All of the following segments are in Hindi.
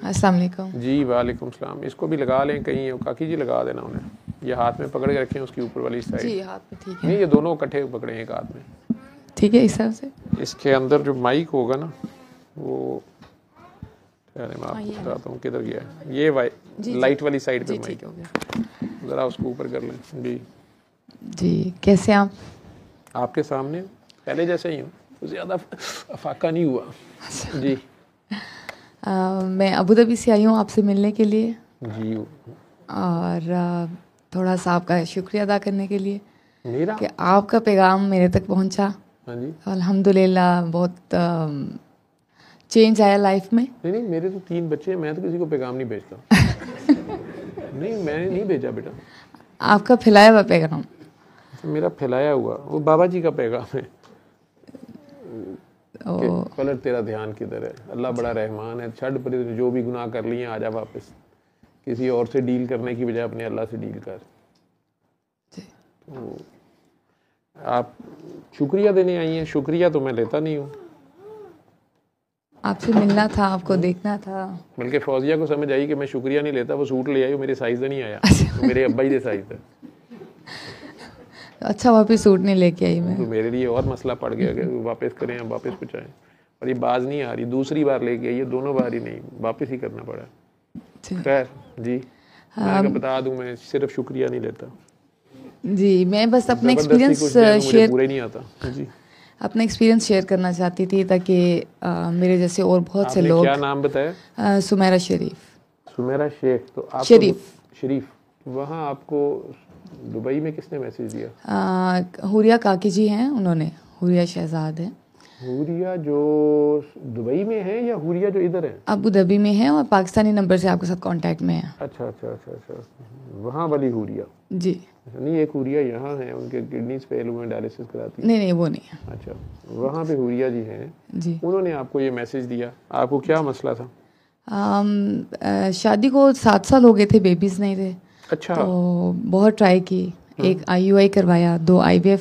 अस्सलाम वालेकुम। जी वालेकुम सलाम। इसको भी लगा लें कहीं, काकी जी लगा देना उन्हें, ये हाथ में पकड़ के रखें उसकी ऊपर वाली साइड। जी हाथ में ठीक है। नहीं, ये दोनों इकट्ठे पकड़े एक हाथ में, ठीक है इस तरह से। इसके अंदर जो माइक होगा ना वो, अरे मैं आपको बताता हूँ किधर गया है, ये लाइट वाली साइड पे माइक हो गया। ज़रा उसको ऊपर कर लें। जी जी कैसे आप? आपके सामने पहले जैसे ही हूँ, ज़्यादा अफाका नहीं हुआ। जी मैं अबू धाबी से आई हूँ आपसे मिलने के लिए जी, और थोड़ा सा आपका शुक्रिया अदा करने के लिए मेरा कि आपका पैगाम मेरे तक पहुँचा। हाँ जी, अल्हम्दुलिल्लाह बहुत चेंज आया लाइफ में। नहीं मेरे तो 3 बच्चे हैं, मैं तो किसी को पैगाम नहीं भेजता। नहीं मैंने नहीं भेजा बेटा। आपका फैलाया हुआ पैगाम मेरा फैलाया हुआ वो बाबा जी का पैगाम है। कलर तेरा ध्यान किधर है, अल्लाह बड़ा रहमान है, छड़ पर जो भी गुनाह कर लिए आजा वापस, किसी और से डील करने की बजाय अपने अल्लाह से डील कर। तो आप शुक्रिया देने आई हैं, शुक्रिया तो मैं लेता नहीं हूँ। आपसे मिलना था, आपको देखना था। बल्कि फौजिया को समझ आई कि मैं शुक्रिया नहीं लेता, वो सूट ले आई, वो मेरे साइज का नहीं आया, तो मेरे अब्बा जी के साइज था। अच्छा वापस सूट नहीं लेके आई मैं। तो मेरे लिए और मसला पड़ गया कि वापस करें या वापस पहुँचाएं, और ये बाज नहीं आ रही, दूसरी बार लेके आई है, दोनों बार ही नहीं, वापस ही करना पड़ा। खैर जी, मैं बता दूं मैं सिर्फ शुक्रिया नहीं लेता जी, मैं बस अपने एक्सपीरियंस शेयर, पूरा ही नहीं आता जी, अपना एक्सपीरियंस शेयर करना चाहती थी ताकि मेरे जैसे और बहुत से लोग। क्या नाम बताया? सुमेरा शरीफ। सुमेरा शेख। तो आप शरीफ वहाँ आपको दुबई में किसने मैसेज दिया? हुरिया काकी जी हैं, उन्होंने, हुरिया शहजाद हैं। हुरिया जो दुबई में है या हुरिया जो इधर है? अबू धाबी में है और पाकिस्तानी नंबर से आपके साथ कांटेक्ट में है। अच्छा, वहाँ वाली हुरिया जी। नहीं, एक हुरिया यहाँ है, उनके किडनीज फेल हुए, डायलिसिस कराती है। नहीं वो नहीं है। अच्छा, वहाँ पे हुरिया जी हैं जी, उन्होंने आपको ये मैसेज दिया। आपको क्या मसला था? शादी को 7 साल हो गए थे, बेबीज नहीं थे। अच्छा। तो बहुत ट्राई की, एक IUI करवाया, 2 IVF,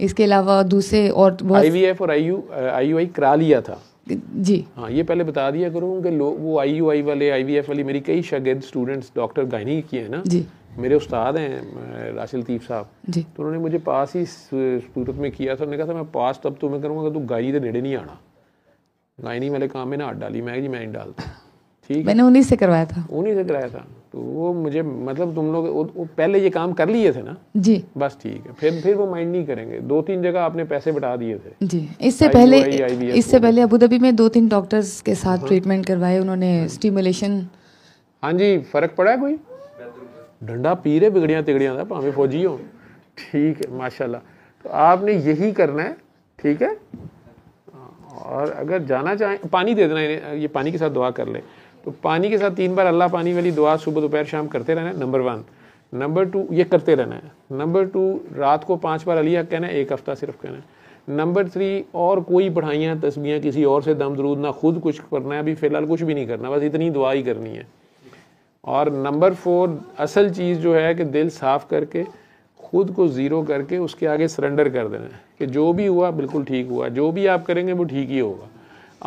इसके अलावा दूसरे और IVF और IUI करा लिया था जी। हाँ, ये पहले बता दिया करूँ कि लोग वो IUI वाले IVF वाली, मेरी कई शागिर्द स्टूडेंट्स डॉक्टर गायनी की है ना जी, मेरे उस्ताद हैं राशिद लतीफ़ साहब जी, तो उन्होंने मुझे पास ही सूरत में किया था। उन्होंने कहा था मैं पास तब तुम्हें करूँगा तू गायनी के नेड़े नहीं आना, गायनी वाले काम में ना हाथ डाली। मैं जी मैं नहीं डालता। ठीक, मैंने उन्हीं से करवाया था। उन्हीं से कराया था। तो वो मुझे मतलब तुम लोग वो पहले ये काम कर लिए थे ना जी, बस ठीक है। फिर वो माइंड नहीं करेंगे। 2-3 जगह आपने पैसे बता दिए थे जी। इससे पहले अबू धाबी में 2-3 डॉक्टर्स के साथ ट्रीटमेंट करवाए उन्होंने, स्टिमुलेशन। हाँ जी, फर्क पड़ा है कोई? डंडा पी रहे बिगड़ियाँ तिगड़ियाँ था, भावे फौजी हो। ठीक है, माशाल्लाह। तो आपने यही करना है, ठीक है। और अगर जाना चाहें, पानी दे देना, ये पानी के साथ दुआ कर ले। तो पानी के साथ 3 बार अल्लाह पानी वाली दुआ सुबह दोपहर शाम करते रहना है, नंबर 1। नंबर 2 ये करते रहना है। नंबर 2 रात को 5 बार अली हक कहना है, 1 हफ्ता सिर्फ कहना है। नंबर 3 और कोई पढ़ाइयाँ तस्बीहां किसी और से दम दरूद ना, खुद कुछ करना है, अभी फ़िलहाल कुछ भी नहीं करना, बस इतनी दुआ ही करनी है। और नंबर 4 असल चीज़ जो है कि दिल साफ़ करके खुद को ज़ीरो करके उसके आगे सरेंडर कर देना है कि जो भी हुआ बिल्कुल ठीक हुआ, जो भी आप करेंगे वो ठीक ही होगा।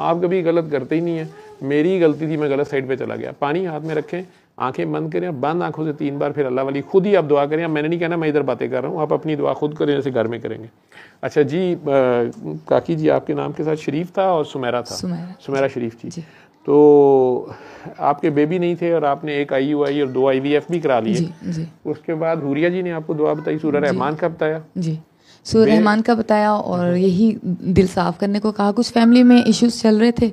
आप कभी गलत करते ही नहीं है। मेरी गलती थी, मैं गलत साइड पे चला गया। पानी हाथ में रखें, आंखें बंद करें, बंद आंखों से 3 बार फिर अल्लाह वाली खुद ही आप दुआ करें। मैंने नहीं कहना, मैं इधर बातें कर रहा हूँ, आप अपनी दुआ खुद करें जैसे घर में करेंगे। अच्छा जी, काकी जी आपके नाम के साथ शरीफ था और सुमेरा था, सुमेरा शरीफ जी। तो आपके बेबी नहीं थे और आपने एक IUI और 2 IVF भी करा लिए। जी। उसके बाद हुरिया जी ने आपको दुआ बताई, सूरह रहमान का बताया। जी, सूरह रहमान का बताया और यही दिल साफ करने को कहा। कुछ फैमिली में इश्यूज चल रहे थे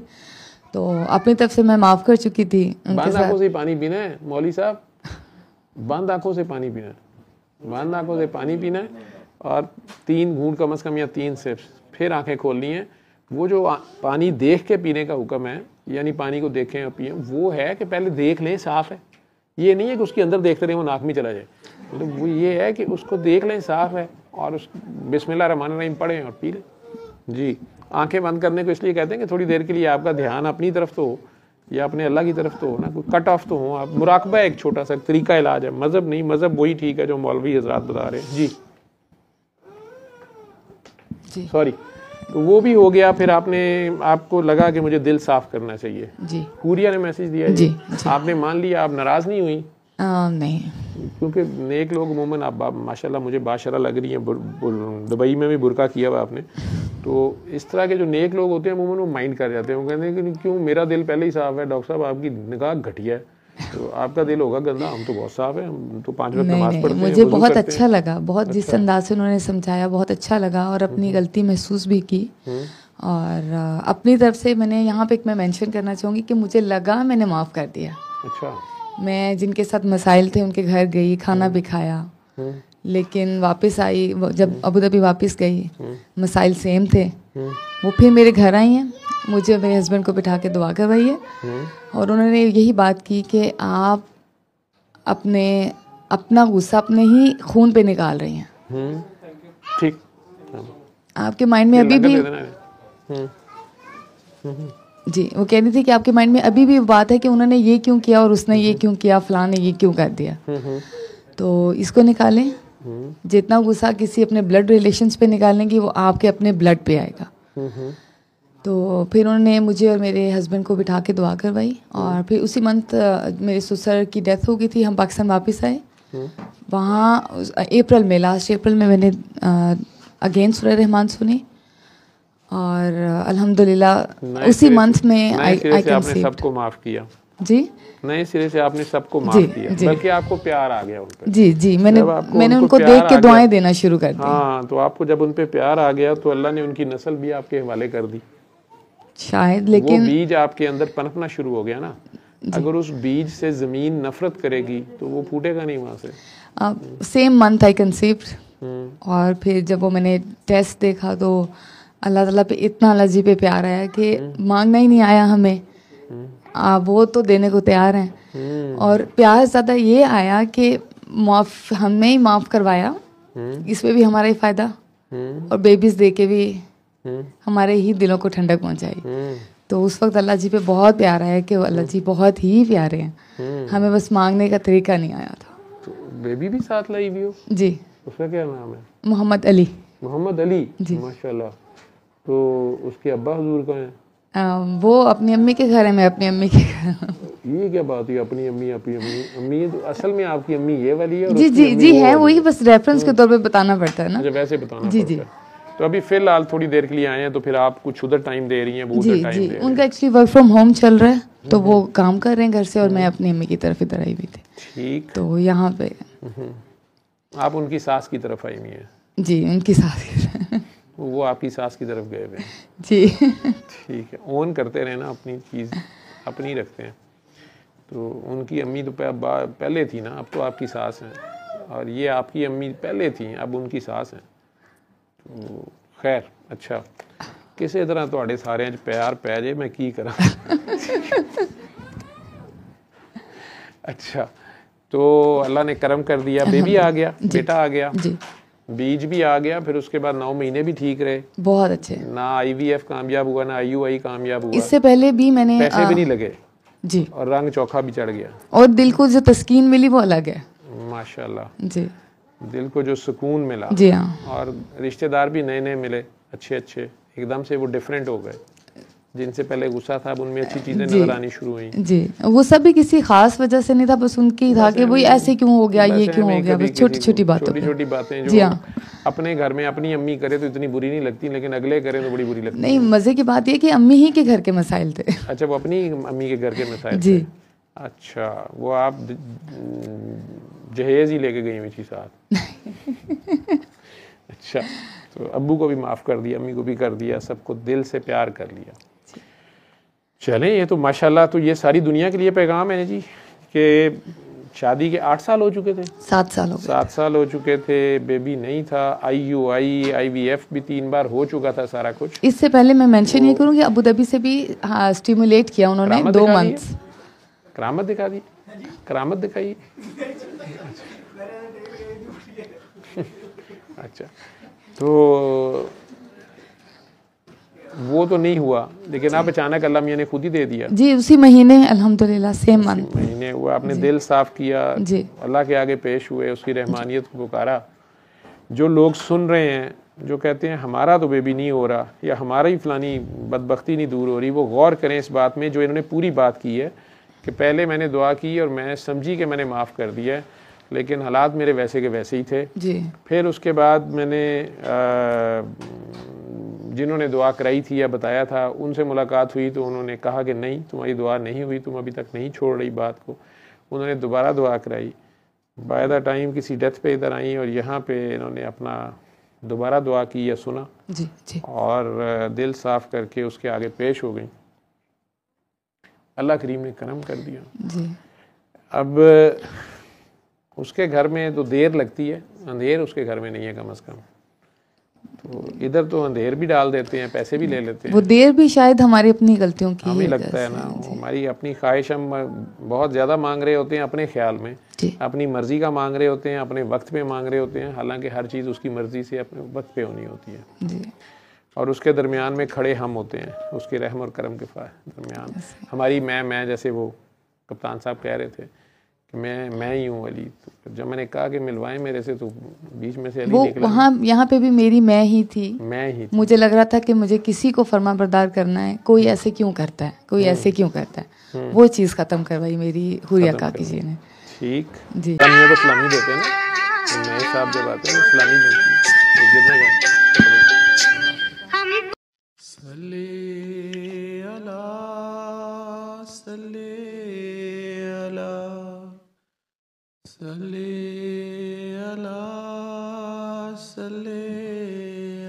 तो अपनी तरफ से मैं माफ़ कर चुकी थी। बंद आंखों से पानी पीना है मौली साहब, बंद आंखों से पानी पीना है, बंद आंखों से पानी पीना है और 3 घूंट कम से कम या 3 सिप्स, फिर आंखें खोलनी है। वो जो पानी देख के पीने का हुक्म है, यानी पानी को देखें और पिए, वो है कि पहले देख लें साफ़ है। ये नहीं है कि उसके अंदर देखते रहें वो नाक में चला जाए। तो वो ये है कि उसको देख लें साफ़ है और उस बिस्मिल्लाह रहमान रहीम पढ़ें और पी लें। जी, आंखें बंद करने को इसलिए कहते हैं कि थोड़ी देर के लिए आपका ध्यान अपनी तरफ तो हो या अपने अल्लाह की तरफ तो हो ना, कोई कट ऑफ तो हो। आप मुराकबा एक छोटा सा तरीका इलाज है, मज़हब नहीं। मज़हब वही ठीक है जो मौलवी हजरात बता रहे हैं। जी सॉरी तो वो भी हो गया। फिर आपको लगा कि मुझे दिल साफ करना चाहिए जी। हुरिया ने मैसेज दिया जी, जी। आपने मान लिया, आप नाराज नहीं हुई? नहीं, क्योंकि नेक लोग अमूमन, आप माशाल्लाह मुझे बाशरा लग रही हैं, दुबई में भी बुरका किया हुआ आपने, तो इस तरह के जो नेक लोग होते हैं अमूमन वो माइंड कर जाते हैं, वो कहते हैं कि क्यों, मेरा दिल पहले ही साफ है, डॉक्टर साहब आपकी निगाह घटिया है, तो आपका दिल होगा गंदा, हम तो बहुत साफ है, हम तो 5 वक्त नमाज पढ़ते हैं। मुझे बहुत अच्छा लगा, बहुत जिस अंदाज से उन्होंने समझाया बहुत अच्छा लगा, और अपनी गलती महसूस भी की। और अपनी तरफ से मैंने यहाँ पे मैं मेंशन करना चाहूँगी कि मुझे लगा मैंने माफ़ कर दिया। अच्छा। मैं जिनके साथ मसाइल थे उनके घर गई, खाना भी खाया, लेकिन वापस आई, जब अबू धाबी वापस गई मसाइल सेम थे, वो फिर मेरे घर आई हैं, मुझे मेरे हस्बैंड को बिठा के दुआ करवाई है, और उन्होंने यही बात की कि आप अपना गुस्सा अपने ही खून पे निकाल रही हैं। ठीक। आपके माइंड में अभी भी जी, वो कह रही थी कि आपके माइंड में अभी भी बात है कि उन्होंने ये क्यों किया और उसने ये क्यों किया, फलां ने ये क्यों कर दिया। तो इसको निकालें। जितना गुस्सा किसी अपने ब्लड रिलेशंस पे निकालेंगी वो आपके अपने ब्लड पे आएगा। तो फिर उन्होंने मुझे और मेरे हस्बैंड को बिठा के दुआ करवाई, और फिर उसी मंथ मेरे ससुर की डेथ हो गई थी, हम पाकिस्तान वापस आए। वहाँ अप्रैल में, लास्ट अप्रैल में मैंने अगेन सूरह रहमान सुनी, और अल्हम्दुलिल्लाह उसी मंथ में आई आपने सबको माफ किया जी, नए सिरे से आपने सबको माफ किया, बल्कि आपको प्यार आ गया उन पे। जी जी, मैंने उनको देख के दुआएं देना शुरू कर दी। हाँ, तो आपको जब उन पे प्यार आ गया तो अल्लाह ने उनकी नस्ल भी आपके हवाले कर दी शायद, लेकिन वो बीज आपके अंदर पनपना शुरू हो गया ना। अगर उस बीज से जमीन नफरत करेगी तो वो फूटेगा नहीं वहां से। सेम मंथ आई कंसीव्ड, और फिर जब वो मैंने टेस्ट देखा तो अल्लाह ताला पे इतना अल्लाह जी पे प्यार आया कि मांगना ही नहीं आया हमें, वो तो देने को तैयार हैं। और प्यार ज़्यादा ये आया कि हमें ही माफ़ करवाया, इसमें भी हमारा ही फ़ायदा, और बेबीज़ दे के भी हमारे ही दिलों को ठंडक पहुंचाई। तो उस वक्त अल्लाह जी पे बहुत प्यार आया कि अल्लाह जी बहुत ही प्यारे हैं, हमें बस मांगने का तरीका नहीं आया था। तो बेबी भी साथ लाई भी हो? जी। उसका क्या नाम है? मोहम्मद अली। मोहम्मद अली जी, माशाल्लाह। तो उसके अब्बा हुजूर कहाँ हैं? वो अपनी अम्मी के घर है, मैं अपनी अम्मी के घर। ये क्या बात है, अपनी अम्मी अम्मी तो असल में आपकी अम्मी ये वाली है? और जी जी जी है, वही बस रेफरेंस के तौर पे बताना पड़ता है ना। अच्छा, वैसे बताना जी पड़ता है। तो अभी फिलहाल थोड़ी देर के लिए आए हैं, तो फिर आप कुछ उधर टाइम दे रही हैं, वो उधर टाइम दे रही हैं। उनका एक्चुअली वर्क फ्रॉम होम चल रहा है, तो वो काम कर रहे हैं घर से, और मैं अपनी अम्मी की तरफ इधर आई हुई थी। ठीक। तो यहाँ पे आप उनकी सास की तरफ आई हुई हैं? जी, उनकी सास वो आपकी सास की तरफ गए हुए? जी। ठीक है, ओन करते रहे ना, अपनी चीज़ अपनी रखते हैं। तो उनकी अम्मी तो पहले थी ना, अब तो आपकी सास हैं, और ये आपकी अम्मी पहले थी, अब उनकी सास हैं। तो खैर, अच्छा, किसी तरह ਤੁਹਾਡੇ ਸਾਰਿਆਂ 'ਚ प्यार पै जाए, मैं की करा। अच्छा, तो अल्लाह ने करम कर दिया, बेबी आ गया, बेटा आ गया जी, बीज भी आ गया, फिर उसके बाद 9 महीने भी ठीक रहे, बहुत अच्छे। ना IVF कामयाब हुआ, ना IUI कामयाब हुआ। इससे पहले भी मैंने पैसे भी नहीं लगे जी, और रंग चौखा भी चढ़ गया, और दिल को जो तस्कीन मिली वो अलग है माशाल्लाह जी। दिल को जो सुकून मिला जी हाँ, और रिश्तेदार भी नए नए मिले, अच्छे अच्छे, एकदम से वो डिफरेंट हो गए। जिनसे पहले गुस्सा था, अब उनमें अच्छी चीजें नजर आनी शुरू हुई जी। वो सब भी किसी खास वजह से नहीं था, बस उनकी था कि वही ऐसे क्यों हो गया, ये क्यों हो गया, बस छोटी छोटी बातें, छोटी छोटी बातें जो अपने घर में अपनी अम्मी करे तो इतनी बुरी नहीं लगती, लेकिन अगले करे तो बड़ी बुरी लगती। नहीं, मजे की बात ये कि अम्मी ही के घर के मसाइल थे। अच्छा, वो अपनी अम्मी के घर के मसाइल जी। अच्छा, वो आप जहेज ही लेके गई हुई थी साथ। अच्छा, तो अब्बू को भी माफ़ कर दिया, अम्मी को भी कर दिया, सबको दिल से प्यार कर लिया। चलें, ये तो माशाल्लाह, तो ये सारी दुनिया के लिए पैगाम है जी कि शादी के 8 साल हो चुके थे, 7 साल हो गए, 7 साल हो चुके थे, बेबी नहीं था, IUI IVF भी 3 बार हो चुका था सारा कुछ। इससे पहले मैं मेंशन ये करूँ कि अबू धाबी से भी हाँ स्टिमुलेट किया उन्होंने 2 मंथ्स। करामत दिखा दी, करामत दिखाई। अच्छा, तो वो तो नहीं हुआ, लेकिन आप अचानक अल्लाह मियां ने खुद ही दे दिया जी, उसी महीने अल्हम्दुलिल्लाह, सेम मंथ महीने हुआ, आपने दिल साफ किया जी, अल्लाह के आगे पेश हुए, उसकी रहमानियत को पुकारा। जो लोग सुन रहे हैं जो कहते हैं हमारा तो बेबी नहीं हो रहा या हमारा ही फलानी बदबख्ती नहीं दूर हो रही, वो गौर करें इस बात में जो इन्होंने पूरी बात की है कि पहले मैंने दुआ की और मैं समझी कि मैंने माफ़ कर दिया है, लेकिन हालात मेरे वैसे के वैसे ही थे जी। फिर उसके बाद मैंने जिन्होंने दुआ कराई थी या बताया था उनसे मुलाकात हुई तो उन्होंने कहा कि नहीं, तुम्हारी दुआ नहीं हुई, तुम अभी तक नहीं छोड़ रही बात को। उन्होंने दोबारा दुआ कराई, बाय द टाइम किसी डेथ पे इधर आई और यहाँ पे इन्होंने अपना दोबारा दुआ की या सुना जी जी। और दिल साफ़ करके उसके आगे पेश हो गई। अल्लाह करीम ने करम कर दिया जी। अब उसके घर में तो देर लगती है, अंधेर उसके घर में नहीं है कम अज़ कम, तो इधर तो अंधेर भी डाल देते हैं, पैसे भी ले लेते हैं। वो देर भी शायद हमारी अपनी गलतियों की हमें लगता है ना, हमारी अपनी ख्वाहिश, हम बहुत ज़्यादा मांग रहे होते हैं अपने ख्याल में, अपनी मर्ज़ी का मांग रहे होते हैं, अपने वक्त पे मांग रहे होते हैं, हालांकि हर चीज़ उसकी मर्ज़ी से अपने वक्त पे होनी होती है जी। और उसके दरमियान में खड़े हम होते हैं, उसके रहम और करम के दरमियान हमारी मैं जैसे वो कप्तान साहब कह रहे थे कि मैं ही हूँ अली, तो जब मैंने कहा कि मिलवाएं मेरे से तो बीच में से अली वो निकला। वहाँ यहाँ पे भी मेरी मैं ही थी, मुझे लग रहा था कि मुझे किसी को फरमाबरदार करना है, कोई ऐसे क्यों करता है, कोई ऐसे क्यों करता है, वो चीज़ ख़त्म करवाई मेरी हुरिया काकी जी ने। ठीक जी। हम को सलामी देते हैं ना, नए साहब जब आते हैं सलामी देते हैं, गिरने का सल्ले अला सल्ले अला सल्ले अला सल्ले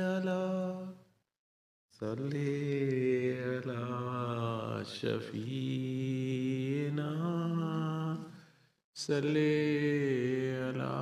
अला सल्ले अला शफीना सल्ले अला